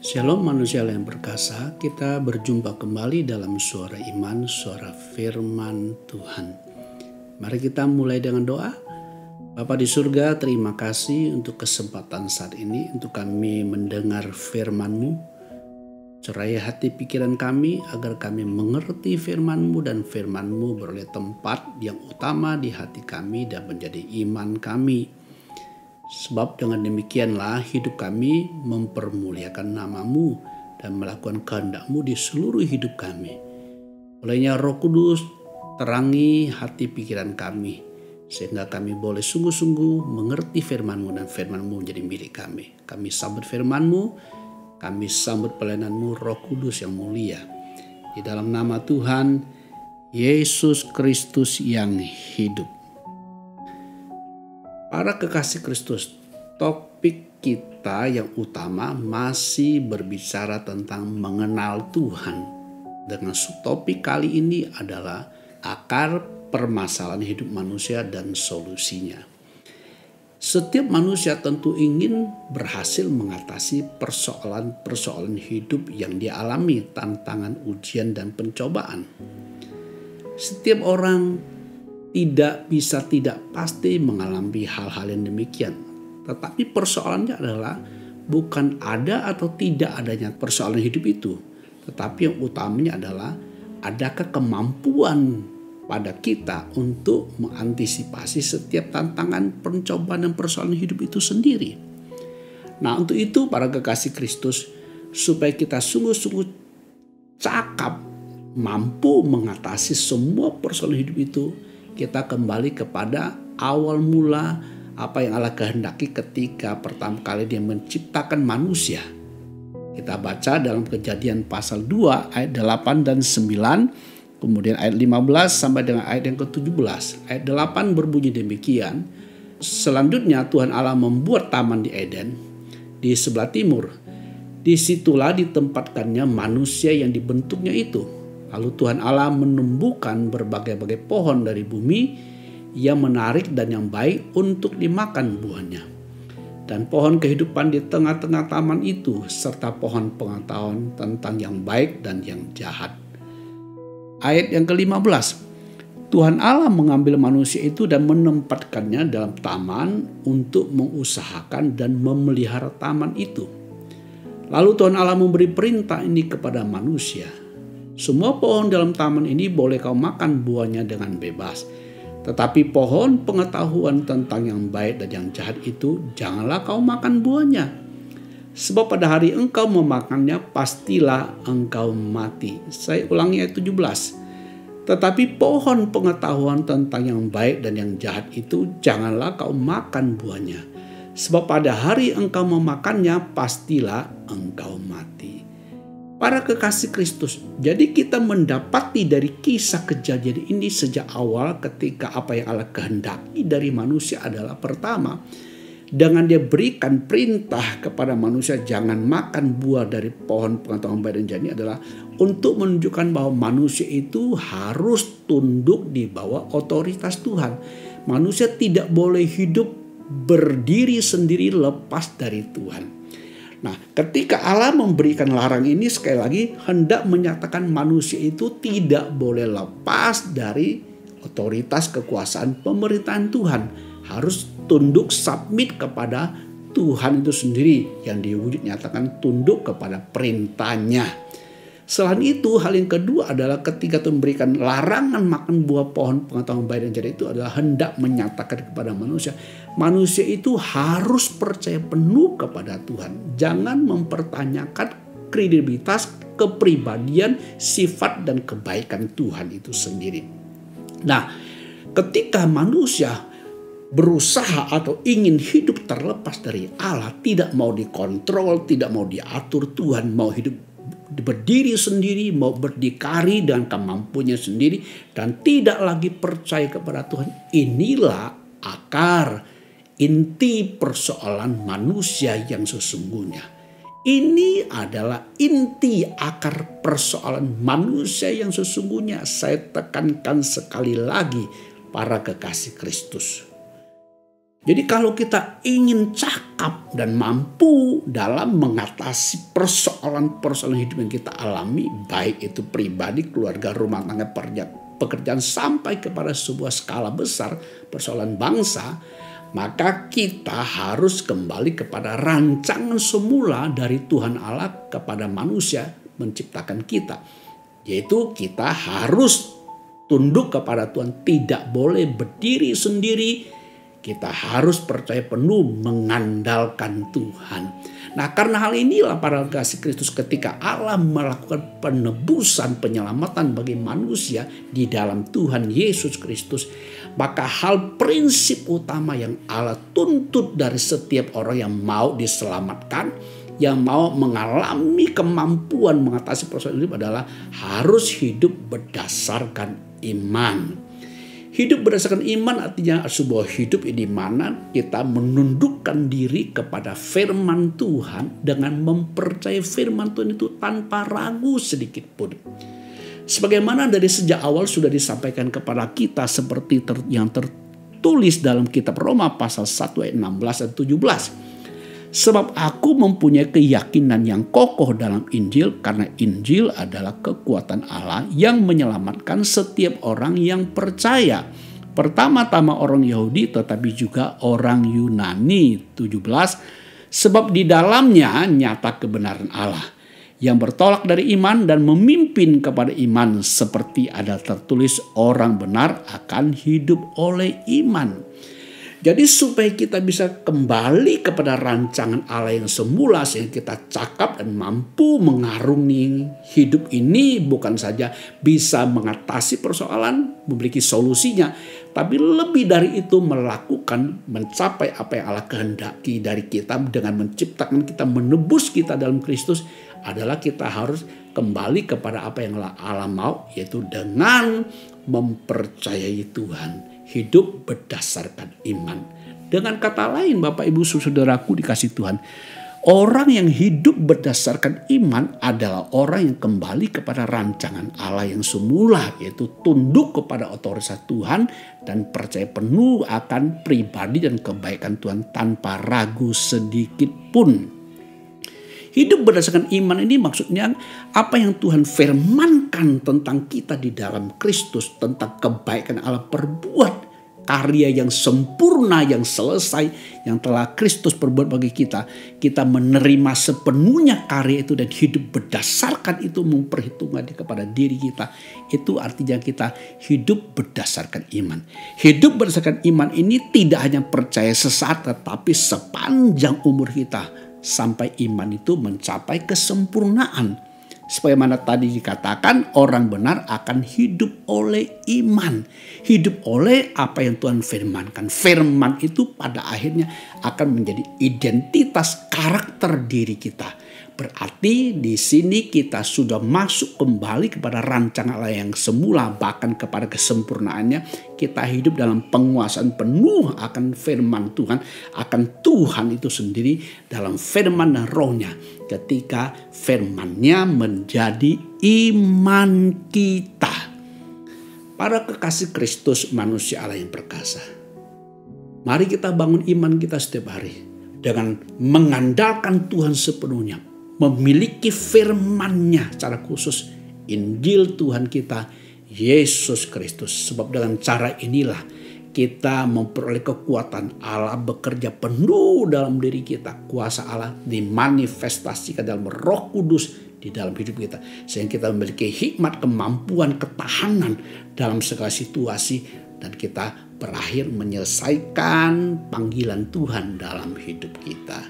Shalom manusia yang berkasa, kita berjumpa kembali dalam suara iman, suara firman Tuhan. Mari kita mulai dengan doa. Bapa di surga, terima kasih untuk kesempatan saat ini untuk kami mendengar firman-Mu. Cerai hati pikiran kami agar kami mengerti firman-Mu dan firman-Mu beroleh tempat yang utama di hati kami dan menjadi iman kami. Sebab dengan demikianlah hidup kami mempermuliakan nama-Mu dan melakukan kehendak-Mu di seluruh hidup kami. Olehnya Roh Kudus terangi hati pikiran kami, sehingga kami boleh sungguh-sungguh mengerti firman-Mu dan firman-Mu menjadi milik kami. Kami sambut firman-Mu, kami sambut pelayanan-Mu Roh Kudus yang mulia. Di dalam nama Tuhan Yesus Kristus yang hidup. Para kekasih Kristus, topik kita yang utama masih berbicara tentang mengenal Tuhan. Dengan subtopik kali ini adalah akar permasalahan hidup manusia dan solusinya. Setiap manusia tentu ingin berhasil mengatasi persoalan-persoalan hidup yang dialami, tantangan, ujian, dan pencobaan. Setiap orang tidak pasti mengalami hal-hal yang demikian. Tetapi persoalannya adalah bukan ada atau tidak adanya persoalan hidup itu. Tetapi yang utamanya adalah adakah kemampuan pada kita untuk mengantisipasi setiap tantangan, pencobaan, dan persoalan hidup itu sendiri. Nah, untuk itu para kekasih Kristus, supaya kita sungguh-sungguh cakap mampu mengatasi semua persoalan hidup itu, kita kembali kepada awal mula apa yang Allah kehendaki ketika pertama kali Dia menciptakan manusia. Kita baca dalam Kejadian pasal 2 ayat 8 dan 9, kemudian ayat 15 sampai dengan ayat yang ke-17. Ayat 8 berbunyi demikian. Selanjutnya Tuhan Allah membuat taman di Eden di sebelah timur. Disitulah ditempatkannya manusia yang dibentuknya itu. Lalu Tuhan Allah menumbuhkan berbagai-bagai pohon dari bumi yang menarik dan yang baik untuk dimakan buahnya. Dan pohon kehidupan di tengah-tengah taman itu serta pohon pengetahuan tentang yang baik dan yang jahat. Ayat yang ke-15. Tuhan Allah mengambil manusia itu dan menempatkannya dalam taman untuk mengusahakan dan memelihara taman itu. Lalu Tuhan Allah memberi perintah ini kepada manusia. Semua pohon dalam taman ini boleh kau makan buahnya dengan bebas. Tetapi pohon pengetahuan tentang yang baik dan yang jahat itu janganlah kau makan buahnya. Sebab pada hari engkau memakannya pastilah engkau mati. Saya ulangi ayat 17. Tetapi pohon pengetahuan tentang yang baik dan yang jahat itu janganlah kau makan buahnya. Sebab pada hari engkau memakannya pastilah engkau mati. Para kekasih Kristus, jadi kita mendapati dari kisah kejadian ini sejak awal ketika apa yang Allah kehendaki dari manusia adalah pertama, dengan Dia berikan perintah kepada manusia jangan makan buah dari pohon pengetahuan baik dan jahat ini adalah untuk menunjukkan bahwa manusia itu harus tunduk di bawah otoritas Tuhan. Manusia tidak boleh hidup berdiri sendiri lepas dari Tuhan. Nah, ketika Allah memberikan larang ini sekali lagi hendak menyatakan manusia itu tidak boleh lepas dari otoritas kekuasaan pemerintahan Tuhan. Harus tunduk submit kepada Tuhan itu sendiri yang dinyatakan tunduk kepada perintahnya. Selain itu hal yang kedua adalah ketika Tuhan memberikan larangan makan buah pohon pengetahuan baik dan jahat itu adalah hendak menyatakan kepada manusia. Manusia itu harus percaya penuh kepada Tuhan. Jangan mempertanyakan kredibilitas, kepribadian, sifat dan kebaikan Tuhan itu sendiri. Nah, ketika manusia berusaha atau ingin hidup terlepas dari Allah, tidak mau dikontrol, tidak mau diatur Tuhan, mau hidup berdiri sendiri, mau berdikari dengan kemampuannya sendiri dan tidak lagi percaya kepada Tuhan. Inilah akar inti persoalan manusia yang sesungguhnya. Ini adalah inti akar persoalan manusia yang sesungguhnya. Saya tekankan sekali lagi para kekasih Kristus. Jadi kalau kita ingin cakap dan mampu dalam mengatasi persoalan-persoalan hidup yang kita alami, baik itu pribadi, keluarga, rumah tangga, pekerjaan, sampai kepada sebuah skala besar persoalan bangsa, maka kita harus kembali kepada rancangan semula dari Tuhan Allah kepada manusia menciptakan kita. Yaitu kita harus tunduk kepada Tuhan, tidak boleh berdiri sendiri. Kita harus percaya penuh mengandalkan Tuhan. Nah, karena hal inilah para kasih Kristus, ketika Allah melakukan penebusan, penyelamatan bagi manusia di dalam Tuhan Yesus Kristus, maka hal prinsip utama yang Allah tuntut dari setiap orang yang mau diselamatkan, yang mau mengalami kemampuan mengatasi persoalan hidup adalah harus hidup berdasarkan iman. Hidup berdasarkan iman artinya sebuah hidup di mana kita menundukkan diri kepada firman Tuhan dengan mempercayai firman Tuhan itu tanpa ragu sedikit pun. Sebagaimana dari sejak awal sudah disampaikan kepada kita seperti yang tertulis dalam kitab Roma pasal 1 ayat 16 dan 17. Sebab aku mempunyai keyakinan yang kokoh dalam Injil, karena Injil adalah kekuatan Allah yang menyelamatkan setiap orang yang percaya. Pertama-tama orang Yahudi tetapi juga orang Yunani. 17. Sebab di dalamnya nyata kebenaran Allah yang bertolak dari iman dan memimpin kepada iman, seperti ada tertulis, orang benar akan hidup oleh iman. Jadi supaya kita bisa kembali kepada rancangan Allah yang semula, sehingga kita cakap dan mampu mengarungi hidup ini, bukan saja bisa mengatasi persoalan, memiliki solusinya, tapi lebih dari itu melakukan, mencapai apa yang Allah kehendaki dari kita dengan menciptakan kita, menebus kita dalam Kristus, adalah kita harus kembali kepada apa yang Allah mau, yaitu dengan mempercayai Tuhan. Hidup berdasarkan iman. Dengan kata lain, Bapak Ibu Saudaraku dikasih Tuhan, orang yang hidup berdasarkan iman adalah orang yang kembali kepada rancangan Allah yang semula, yaitu tunduk kepada otoritas Tuhan dan percaya penuh akan pribadi dan kebaikan Tuhan tanpa ragu sedikit pun. Hidup berdasarkan iman ini maksudnya apa yang Tuhan firmankan tentang kita di dalam Kristus, tentang kebaikan Allah perbuat, karya yang sempurna, yang selesai, yang telah Kristus perbuat bagi kita. Kita menerima sepenuhnya karya itu dan hidup berdasarkan itu, memperhitungkan kepada diri kita. Itu artinya kita hidup berdasarkan iman. Hidup berdasarkan iman ini tidak hanya percaya sesaat, tetapi sepanjang umur kita, sampai iman itu mencapai kesempurnaan. Sebagaimana tadi dikatakan, orang benar akan hidup oleh iman. Hidup oleh apa yang Tuhan firmankan. Firman itu pada akhirnya akan menjadi identitas karakter diri kita. Berarti di sini kita sudah masuk kembali kepada rancangan Allah yang semula, bahkan kepada kesempurnaannya. Kita hidup dalam penguasaan penuh akan firman Tuhan, akan Tuhan itu sendiri dalam firman dan rohnya. Ketika firman-Nya menjadi iman kita. Para kekasih Kristus, manusia Allah yang perkasa, mari kita bangun iman kita setiap hari dengan mengandalkan Tuhan sepenuhnya, memiliki firman-Nya secara khusus, Injil Tuhan kita Yesus Kristus. Sebab dengan cara inilah kita memperoleh kekuatan Allah bekerja penuh dalam diri kita. Kuasa Allah dimanifestasikan dalam Roh Kudus di dalam hidup kita, sehingga kita memiliki hikmat, kemampuan, ketahanan dalam segala situasi, dan kita berakhir menyelesaikan panggilan Tuhan dalam hidup kita.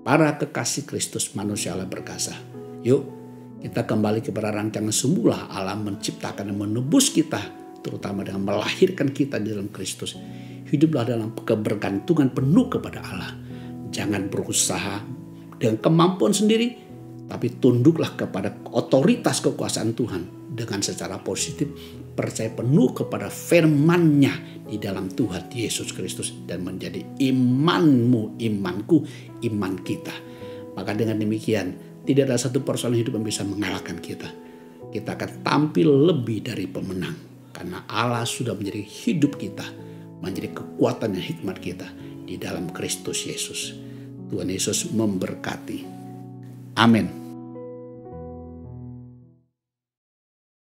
Para kekasih Kristus, manusia Allah berkasa, yuk kita kembali kepada rancangan semula Allah menciptakan dan menebus kita, terutama dengan melahirkan kita di dalam Kristus. Hiduplah dalam kebergantungan penuh kepada Allah. Jangan berusaha dengan kemampuan sendiri, tapi tunduklah kepada otoritas kekuasaan Tuhan dengan secara positif, percaya penuh kepada firman-Nya di dalam Tuhan Yesus Kristus, dan menjadi imanmu, imanku, iman kita. Maka dengan demikian tidak ada satu persoalan hidup yang bisa mengalahkan kita. Kita akan tampil lebih dari pemenang karena Allah sudah menjadi hidup kita, menjadi kekuatan dan hikmat kita di dalam Kristus Yesus. Tuhan Yesus memberkati. Amin.